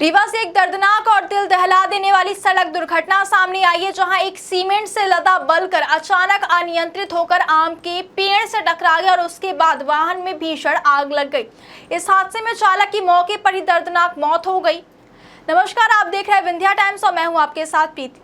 रीवा से एक दर्दनाक और दिल दहला देने वाली सड़क दुर्घटना सामने आई है, जहां एक सीमेंट से लदा बलकर अचानक अनियंत्रित होकर आम के पेड़ से टकरा गया और उसके बाद वाहन में भीषण आग लग गई। इस हादसे में चालक की मौके पर ही दर्दनाक मौत हो गई। नमस्कार, आप देख रहे हैं विंध्या टाइम्स और मैं हूं आपके साथ प्रीति।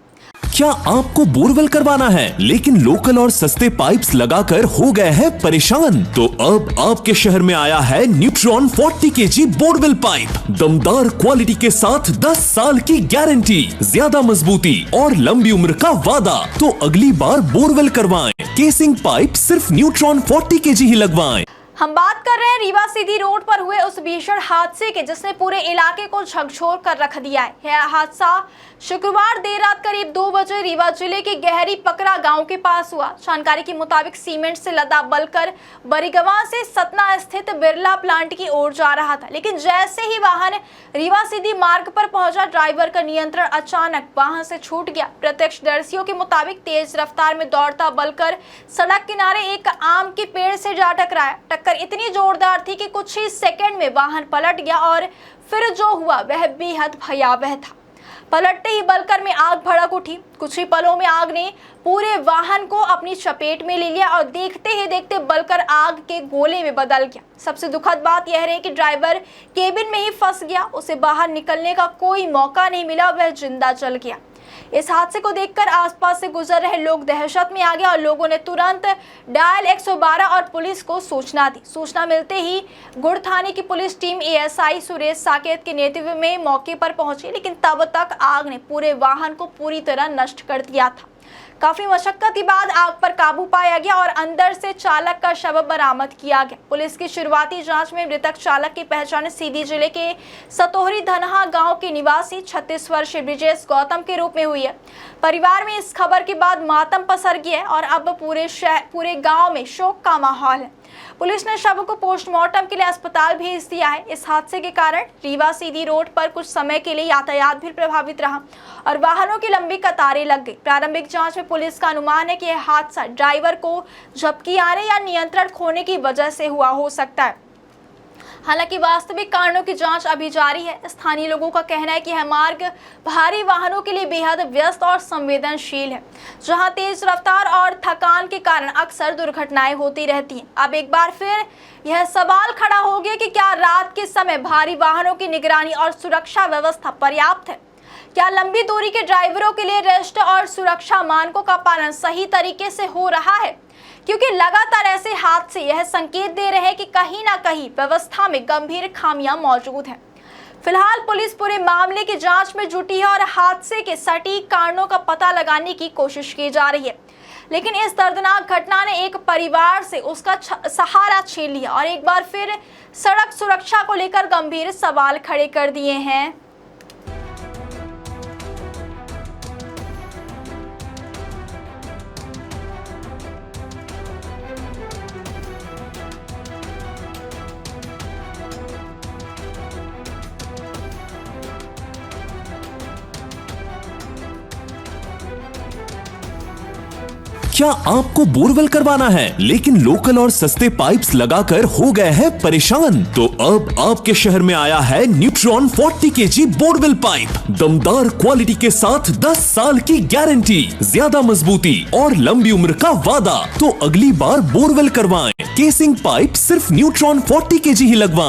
क्या आपको बोरवेल करवाना है लेकिन लोकल और सस्ते पाइप्स लगाकर हो गए हैं परेशान? तो अब आपके शहर में आया है न्यूट्रॉन 40 kg बोरवेल पाइप। दमदार क्वालिटी के साथ 10 साल की गारंटी, ज्यादा मजबूती और लंबी उम्र का वादा। तो अगली बार बोरवेल करवाएं, केसिंग पाइप सिर्फ न्यूट्रॉन 40 kg ही लगवाएं। हम बात कर रहे हैं रीवा सीधी रोड पर हुए उस भीषण हादसे के जिसने पूरे इलाके को झकझोर कर रख दिया है। यह हादसा शुक्रवार देर रात करीब 2 बजे रीवा जिले के गहरी पकरा गांव के पास हुआ। जानकारी के मुताबिक सीमेंट से लदा बलकर बरीगवा से सतना स्थित बिरला प्लांट की ओर जा रहा था, लेकिन जैसे ही वाहन रीवा सीधी मार्ग पर पहुंचा, ड्राइवर का नियंत्रण अचानक वाहन से छूट गया। प्रत्यक्षदर्शियों के मुताबिक तेज रफ्तार में दौड़ता बलकर सड़क किनारे एक आम के पेड़ से जा टकराया। टक्कर इतनी जोरदार थी कि कुछ ही सेकंड में वाहन पलट गया और फिर जो हुआ वह बेहद भयावह था। पलटते ही बलकर में आग भड़क उठी। कुछ ही पलों में आग ने पूरे वाहन को अपनी चपेट में ले लिया और देखते ही देखते बलकर आग के गोले में बदल गया। सबसे दुखद बात यह रही कि ड्राइवर केबिन में ही फंस गया, उसे बाहर निकलने का कोई मौका नहीं मिला, वह जिंदा जल गया। इस हादसे को देखकर आसपास से गुजर रहे लोग दहशत में आ गए और लोगों ने तुरंत डायल 112 और पुलिस को सूचना दी। सूचना मिलते ही गुड़ थाने की police team ASI Suresh Saket के नेतृत्व में मौके पर पहुंची, लेकिन तब तक आग ने पूरे वाहन को पूरी तरह नष्ट कर दिया था। काफी मशक्कत के बाद आग पर काबू पाया गया और अंदर से चालक का शव बरामद किया गया। पुलिस की शुरुआती जांच में मृतक चालक की पहचान सीधी जिले के सतोहरी धनहा गांव के निवासी 36 वर्षीय ब्रिजेश गौतम के रूप में हुई है। परिवार में इस खबर के बाद मातम पसर गया है और अब पूरे गांव में शोक का माहौल है। पुलिस ने शव को पोस्टमार्टम के लिए अस्पताल भेज दिया है। इस हादसे के कारण रीवा सीधी रोड पर कुछ समय के लिए यातायात भी प्रभावित रहा और वाहनों की लंबी कतारें लग गई। प्रारंभिक जांच में पुलिस का अनुमान है कि यह हादसा ड्राइवर को झपकी आने या नियंत्रण खोने की वजह से हुआ हो सकता है। हालांकि वास्तविक कारणों की जांच अभी जारी है। स्थानीय लोगों का कहना है कि यह मार्ग भारी वाहनों के लिए बेहद व्यस्त और संवेदनशील है, जहां तेज रफ्तार और थकान के कारण अक्सर दुर्घटनाएं होती रहती हैं। अब एक बार फिर यह सवाल खड़ा हो गया कि क्या रात के समय भारी वाहनों की निगरानी और सुरक्षा व्यवस्था पर्याप्त है? क्या लंबी दूरी के ड्राइवरों के लिए रेस्ट और सुरक्षा मानकों का पालन सही तरीके से हो रहा है? क्योंकि लगातार ऐसे हादसे यह संकेत दे रहे हैं कि कहीं ना कहीं व्यवस्था में गंभीर खामियां मौजूद हैं। फिलहाल पुलिस पूरे मामले की जांच में जुटी है और हादसे के सटीक कारणों का पता लगाने की कोशिश की जा रही है। लेकिन इस दर्दनाक घटना ने एक परिवार से उसका सहारा छीन लिया और एक बार फिर सड़क सुरक्षा को लेकर गंभीर सवाल खड़े कर दिए हैं। क्या आपको बोरवेल करवाना है लेकिन लोकल और सस्ते पाइप्स लगाकर हो गए हैं परेशान? तो अब आपके शहर में आया है न्यूट्रॉन 40 kg बोरवेल पाइप। दमदार क्वालिटी के साथ 10 साल की गारंटी, ज्यादा मजबूती और लंबी उम्र का वादा। तो अगली बार बोरवेल करवाएं, केसिंग पाइप सिर्फ न्यूट्रॉन 40 kg ही लगवाएं।